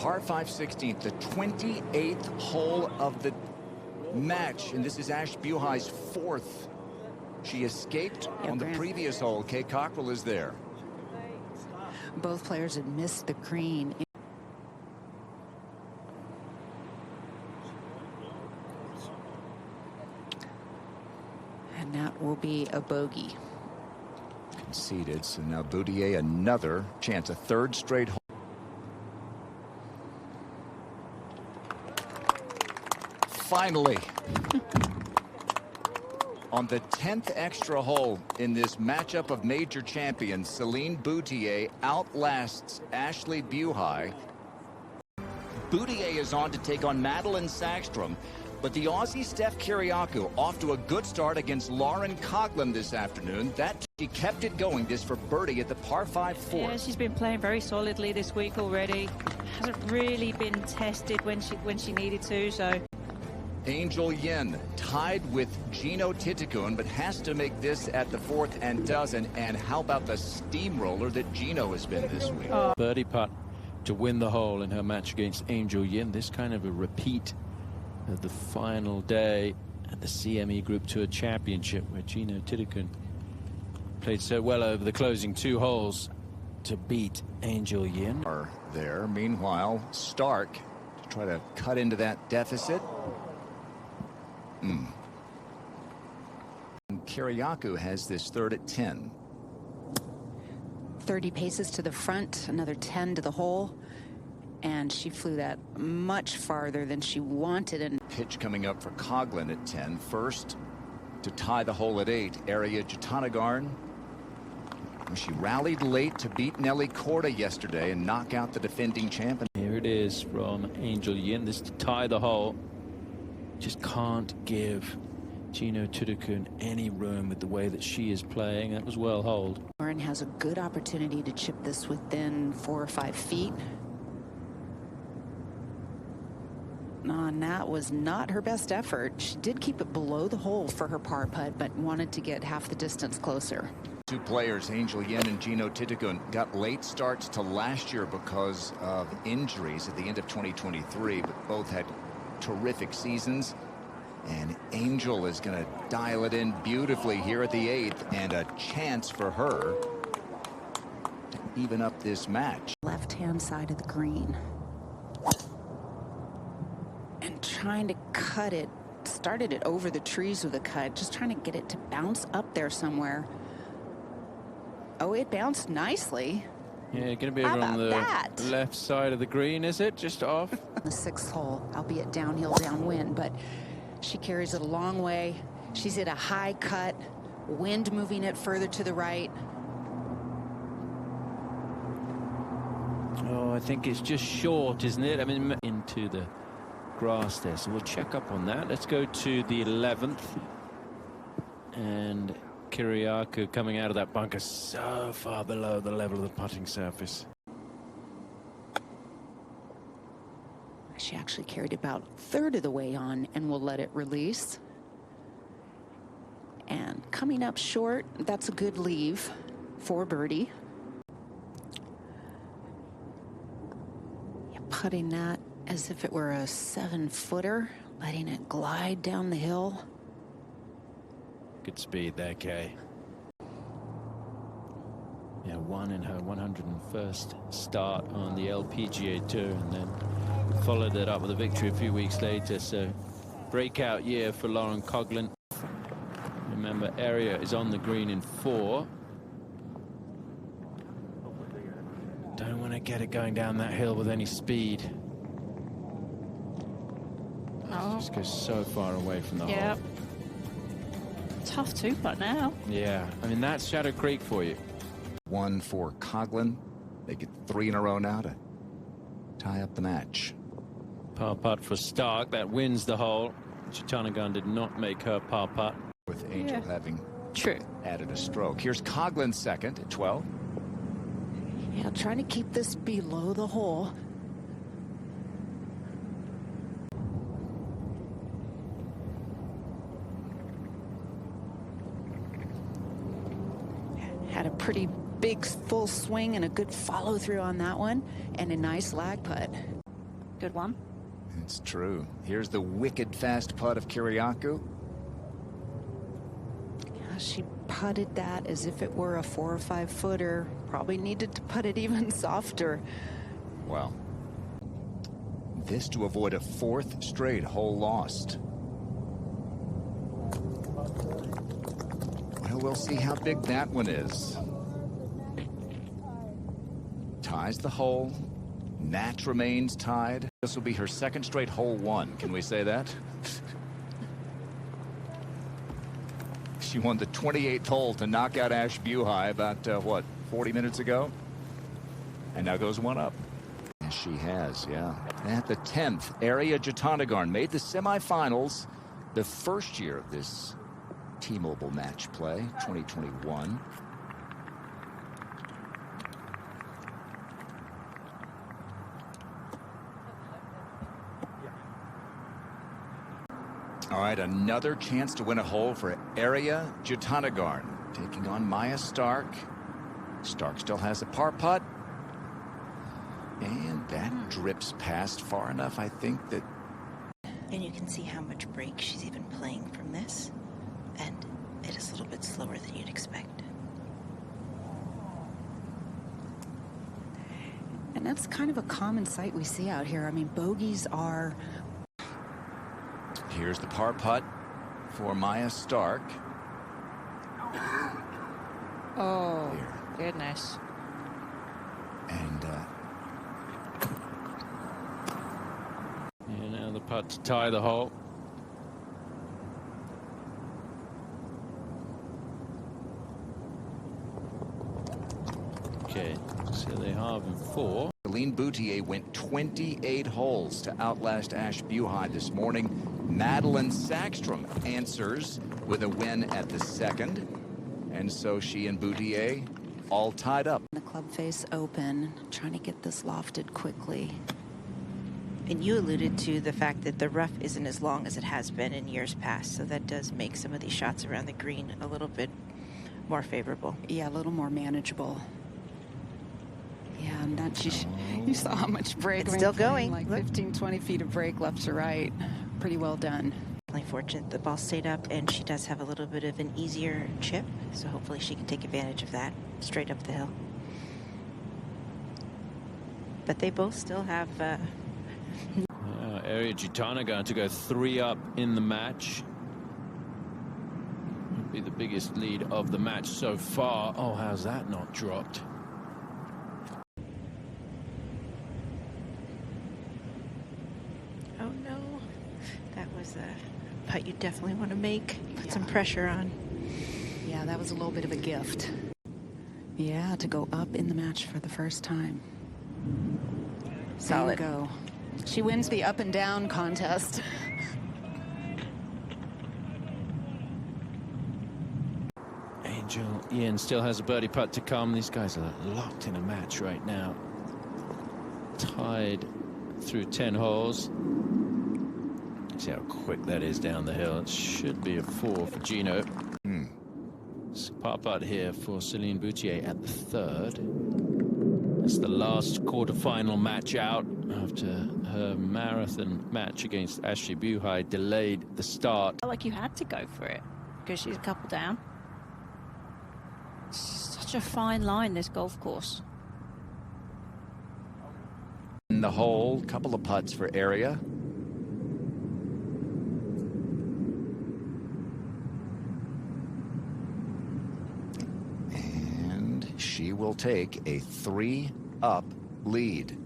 par 5 16th, the 28th hole of the match, and this is Ash Buhai's fourth. She escaped on the previous hole. Kay Cockrell is there. Both players had missed the green. And that will be a bogey. Conceded. So now Boutier another chance, a third straight hole. Finally. On the 10th extra hole in this matchup of major champions, Celine Boutier outlasts Ashley Buhai. Boutier is on to take on Madeline Sackstrom, but the Aussie Steph Kyriakou off to a good start against Lauren Coughlin this afternoon. She kept it going this for birdie at the par 5 4. Yeah, she's been playing very solidly this week already. Hasn't really been tested when she needed to, so. Angel Yin tied with Gino Titicun, but has to make this at the fourth and doesn't. And how about the steamroller that Gino has been this week? Birdie putt to win the hole in her match against Angel Yin. This kind of a repeat of the final day at the CME Group Tour Championship, where Gino Titicun played so well over the closing 2 holes to beat Angel Yin. Are there. Meanwhile, Stark to try to cut into that deficit. And Kyriakou has this third at 10. 30 paces to the front, another 10 to the hole, and she flew that much farther than she wanted. And pitch coming up for Coughlin at 10. First to tie the hole at 8, Arya Jatanagarn. She rallied late to beat Nelly Korda yesterday and knock out the defending champion. Here it is from Angel Yin. This to tie the hole. Just can't give Gino Titicun any room with the way that she is playing. That was well holed. Lauren has a good opportunity to chip this within 4 or 5 feet. And that was not her best effort. She did keep it below the hole for her par putt, but wanted to get half the distance closer. 2 players, Angel Yin and Gino Titicun, got late starts to last year because of injuries at the end of 2023, but both had terrific seasons. And Angel is going to dial it in beautifully here at the 8th, and a chance for her to even up this match. Left-hand side of the green. And trying to cut it, started it over the trees with a cut, just trying to get it to bounce up there somewhere. Oh, it bounced nicely. Yeah, going to be over on the left side of the green, is it? Just off? The 6th hole, albeit downhill, downwind, but she carries it a long way. She's at a high cut, wind moving it further to the right. Oh, I think it's just short, isn't it? I mean, into the grass there, so we'll check up on that. Let's go to the 11th. And Kyriakou coming out of that bunker so far below the level of the putting surface. She actually carried about a third of the way on, and will let it release. And coming up short, that's a good leave for birdie. Yeah, putting that as if it were a 7-footer, letting it glide down the hill. Good speed there, Kay. Yeah, won in her 101st start on the LPGA Tour, and then followed it up with a victory a few weeks later. So breakout year for Lauren Coughlin. Remember, Arya is on the green in 4. Don't want to get it going down that hill with any speed. Oh. Just goes so far away from the hole. Tough 2-putt now. Yeah, I mean, that's Shadow Creek for you. 1 for Coughlin. They get 3 in a row now to tie up the match. Par putt for Stark. That wins the hole. Jatanagarn did not make her par putt. With Angel having True. added a stroke. Here's Coughlin second at 12. Yeah, trying to keep this below the hole. Had a pretty big full swing and a good follow through on that one, and a nice lag putt. Good one. It's true. Here's the wicked fast putt of Kiriakou. Yeah, she putted that as if it were a 4 or 5 footer. Probably needed to put it even softer. Well, this to avoid a 4th straight hole lost. Well, we'll see how big that one is. Ties the hole. Match remains tied. This will be her 2nd straight hole 1. Can we say that? She won the 28th hole to knock out Ash Buhai about, what, 40 minutes ago? And now goes one up. Yes, she has, yeah. At the 10th, Ariya Jutanugarn made the semifinals the first year of this T-Mobile match play, 2021. All right, another chance to win a hole for Ariya Jutanugarn, taking on Maya Stark. Stark still has a par putt. And that drips past far enough, I think, that... And you can see how much break she's even playing from this. And it is a little bit slower than you'd expect. And that's kind of a common sight we see out here. I mean, bogeys are... Here's the par putt for Maya Stark. Oh, Here. goodness. And Yeah, now the putt to tie the hole. Okay, so they halve in 4. Celine Boutier went 28 holes to outlast Ash Buhai this morning. Madeline Sackstrom answers with a win at the 2nd. And so she and Boutier all tied up. The club face open, trying to get this lofted quickly. And you alluded to the fact that the rough isn't as long as it has been in years past. So that does make some of these shots around the green a little bit more favorable. Yeah, a little more manageable. Yeah, and that you saw how much break. It's still going. Like Look. 15, 20 feet of break left to right. Pretty well done. Definitely fortunate the ball stayed up, and she does have a little bit of an easier chip. So hopefully she can take advantage of that straight up the hill. But they both still have... Ariya Jutanugarn to go 3 up in the match. Would be the biggest lead of the match so far. Oh, how's that not dropped? Oh no, that was a putt you definitely want to make. Put some pressure on. Yeah, that was a little bit of a gift. Yeah, to go up in the match for the first time. Solid. There you go. She wins the up and down contest. Angel Yin still has a birdie putt to come. These guys are locked in a match right now. Tied through 10 holes. See how quick that is down the hill. It should be a 4 for Gino. It's a par putt here for Celine Boutier at the 3rd. It's the last quarterfinal match out after her marathon match against Ashley Buhai delayed the start. Felt like you had to go for it because she's a couple down. It's such a fine line, this golf course. In the hole, couple of putts for Ariya. And she will take a 3-up lead.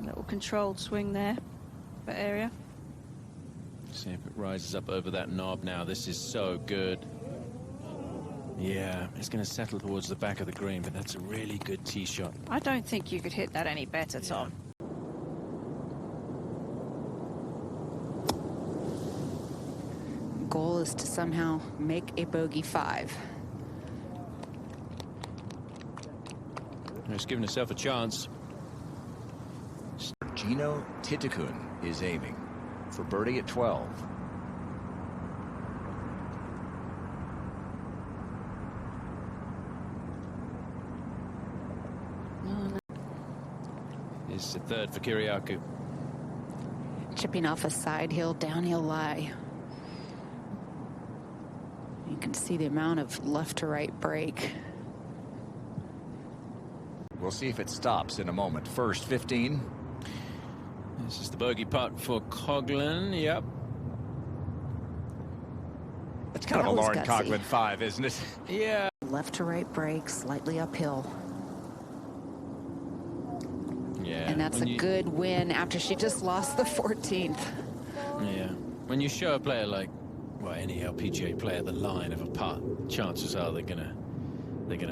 Little controlled swing there for Ariya. See if it rises up over that knob now. This is so good. Yeah, it's going to settle towards the back of the green, but that's a really good tee shot. I don't think you could hit that any better, Tom. Goal is to somehow make a bogey 5. She's given herself a chance. Gino Titicun is aiming for birdie at 12. is the third for Kiriakou. Chipping off a side hill, downhill lie. You can see the amount of left to right break. We'll see if it stops in a moment. First 15. This is the bogey putt for Coughlin. Yep. It's kind of a was Lauren gutsy. Coughlin 5, isn't it? Yeah. Left to right break, slightly uphill. Yeah. And that's a good win after she just lost the 14th. Yeah. When you show a player like, well, any LPGA player the line of a putt, chances are they're gonna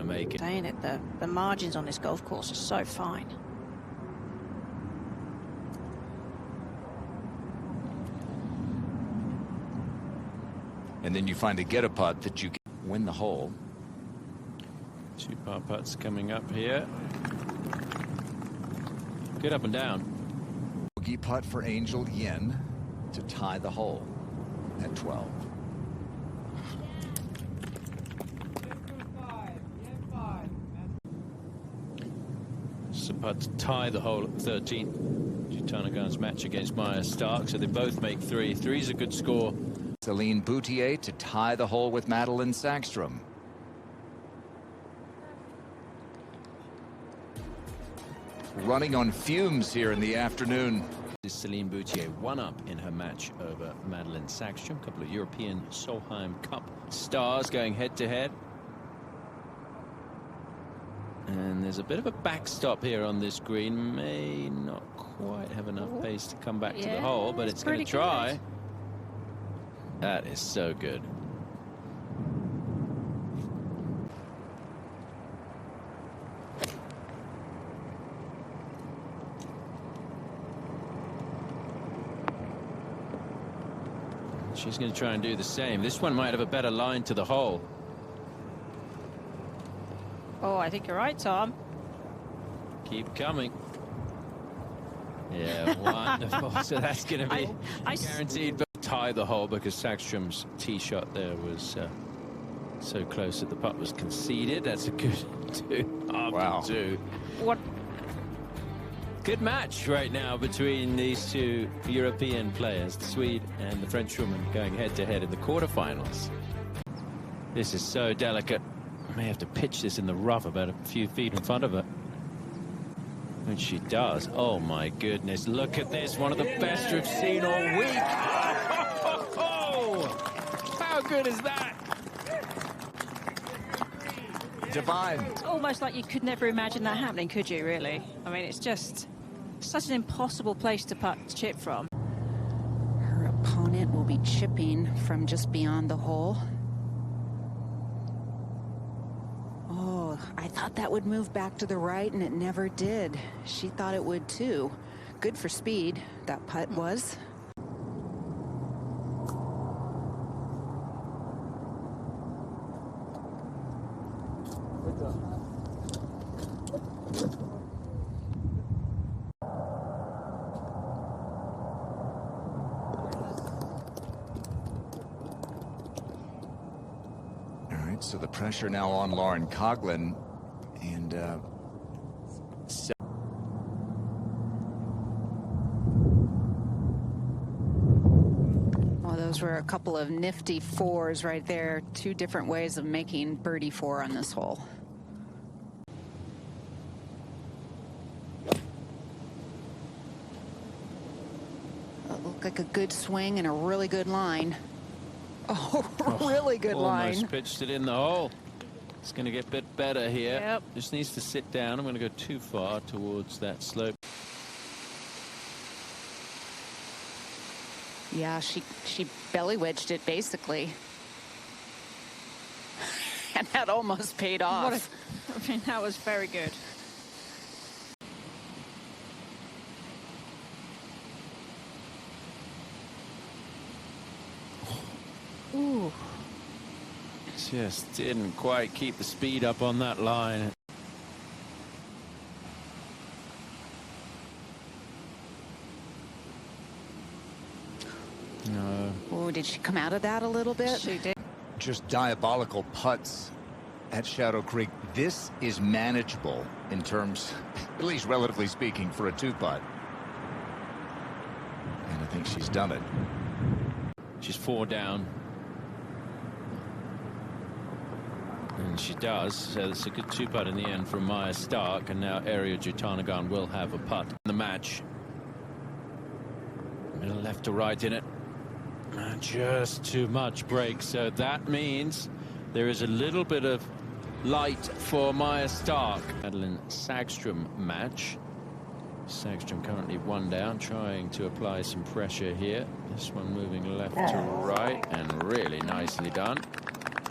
make it. Saying it, the margins on this golf course are so fine. And then you find a get a putt that you can win the hole. 2 par putts coming up here. Good up and down. Bogey putt for Angel Yin to tie the hole at 12. It's a putt to tie the hole at 13. Jutanagan's match against Maya Stark, so they both make 3. 3's a good score. Celine Boutier to tie the hole with Madeline Sackstrom. Running on fumes here in the afternoon. Celine Boutier 1 up in her match over Madeline Sackstrom. A couple of European Solheim Cup stars going head to head. And there's a bit of a backstop here on this green. May not quite have enough pace to come back to the hole, but it's going to try. Good. That is so good. She's going to try and do the same. This one might have a better line to the hole. Oh, I think you're right, Tom. Keep coming. Yeah, wonderful. So that's going to be guaranteed. But tie the hole because Sackstrom's tee shot there was so close that the putt was conceded. That's a good 2 after 2. What? Good match right now between these 2 European players, the Swede and the Frenchwoman, going head to head in the quarterfinals. This is so delicate. I may have to pitch this in the rough about a few feet in front of her. When she does, oh my goodness, look at this. One of the best we've seen all week. How good is that? Divine. It's almost like you could never imagine that happening, could you, really? I mean, it's just such an impossible place to chip from. Her opponent will be chipping from just beyond the hole. Oh, I thought that would move back to the right, and it never did. She thought it would, too. Good for speed, that putt was. So the pressure now on Lauren Coughlin, and well, those were a couple of nifty 4s right there. 2 different ways of making birdie 4 on this hole. That looked like a good swing and a really good line. Oh, really good line. Almost pitched it in the hole. It's going to get a bit better here. Yep. Just needs to sit down. I'm going to go too far towards that slope. Yeah, she belly wedged it basically. And that almost paid off. I mean, that was very good. Ooh. Just didn't quite keep the speed up on that line. No. Oh, did she come out of that a little bit? She did. just diabolical putts at Shadow Creek, this is manageable in terms, at least relatively speaking, for a 2-putt. And I think she's done it. She's 4 down. And she does. So it's a good 2-putt in the end from Maya Stark. And now Ariya Jutanugarn will have a putt in the match. Middle left to right in it. And just too much break. So that means there is a little bit of light for Maya Stark. Madeline Sagström match. Sagström currently 1 down, trying to apply some pressure here. This one moving left to right, and really nicely done.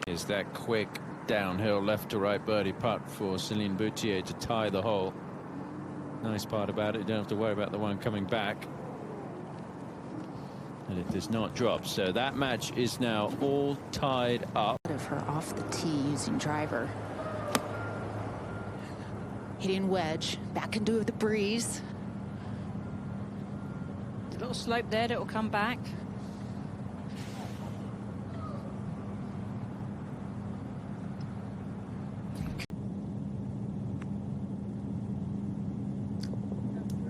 Is that quick downhill left to right birdie putt for Celine Boutier to tie the hole. Nice part about it, you don't have to worry about the one coming back. And it does not drop. So that match is now all tied up. Of her off the tee using driver. Hitting wedge back into the breeze. A little slope there that will come back.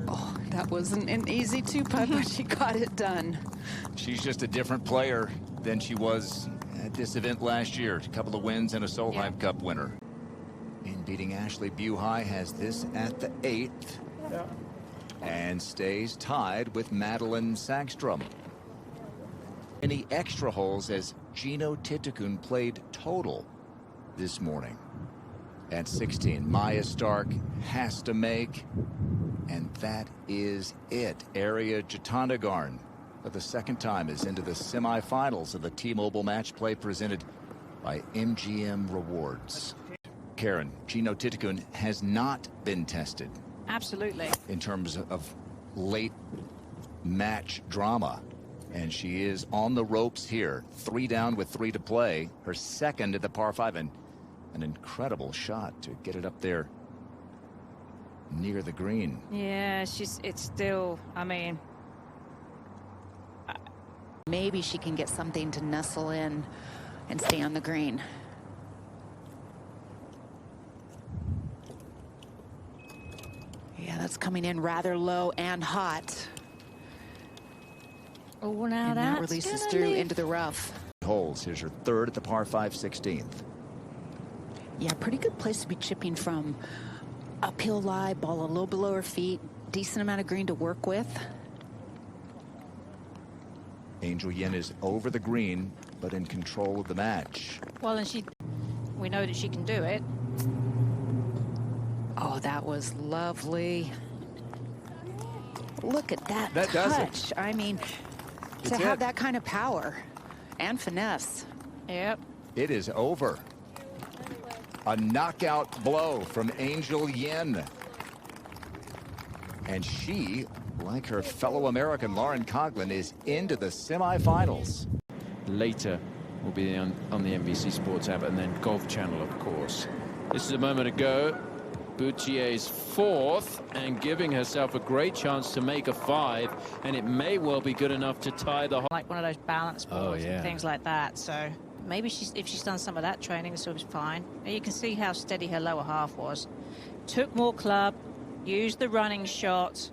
Oh, that wasn't an easy 2-putt, but she got it done. She's just a different player than she was at this event last year. A couple of wins and a Solheim Cup winner. In beating Ashley Buhai, has this at the 8th. And stays tied with Madeline Sagström. Any extra holes as Gino Titakun played total this morning. At 16, Maya Stark has to make, and that is it. Ariya Jutanugarn, for the 2nd time, is into the semifinals of the T-Mobile Match Play presented by MGM Rewards. Karen, Gino Titakun has not been tested. Absolutely. In terms of late match drama. And she is on the ropes here. 3 down with 3 to play. Her 2nd at the par 5, and an incredible shot to get it up there near the green. Yeah, it's still, I mean. Maybe she can get something to nestle in and stay on the green. Yeah, that's coming in rather low and hot. Oh, now and that releases through into the rough. Holes. Here's her 3rd at the par 5, 16th. Yeah, pretty good place to be chipping from. Uphill lie, ball a little below her feet, decent amount of green to work with. Angel Yin is over the green, but in control of the match. Well, and we know that she can do it. Oh, that was lovely. Look at that That does touch. I mean, to have that kind of power and finesse. Yep. It is over. A knockout blow from Angel Yin. And she, like her fellow American Lauren Coughlin, is into the semifinals. Later will be on the NBC Sports app, and then Golf Channel, of course. This is a moment ago. Boutier's 4th, and giving herself a great chance to make a 5, and it may well be good enough to tie the hole. Like one of those balance balls and things like that. So maybe if she's done some of that training, this will be fine. And you can see how steady her lower half was. Took more club, used the running shot.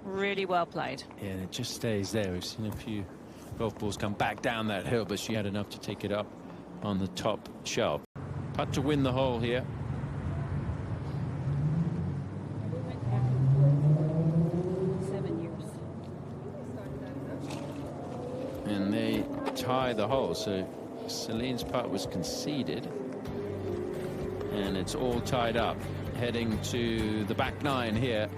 Really well played. Yeah, and it just stays there. We've seen a few golf balls come back down that hill, but she had enough to take it up on the top shelf. Putt to win the hole here. And they tie the hole, so Celine's putt was conceded, and it's all tied up. Heading to the back 9 here.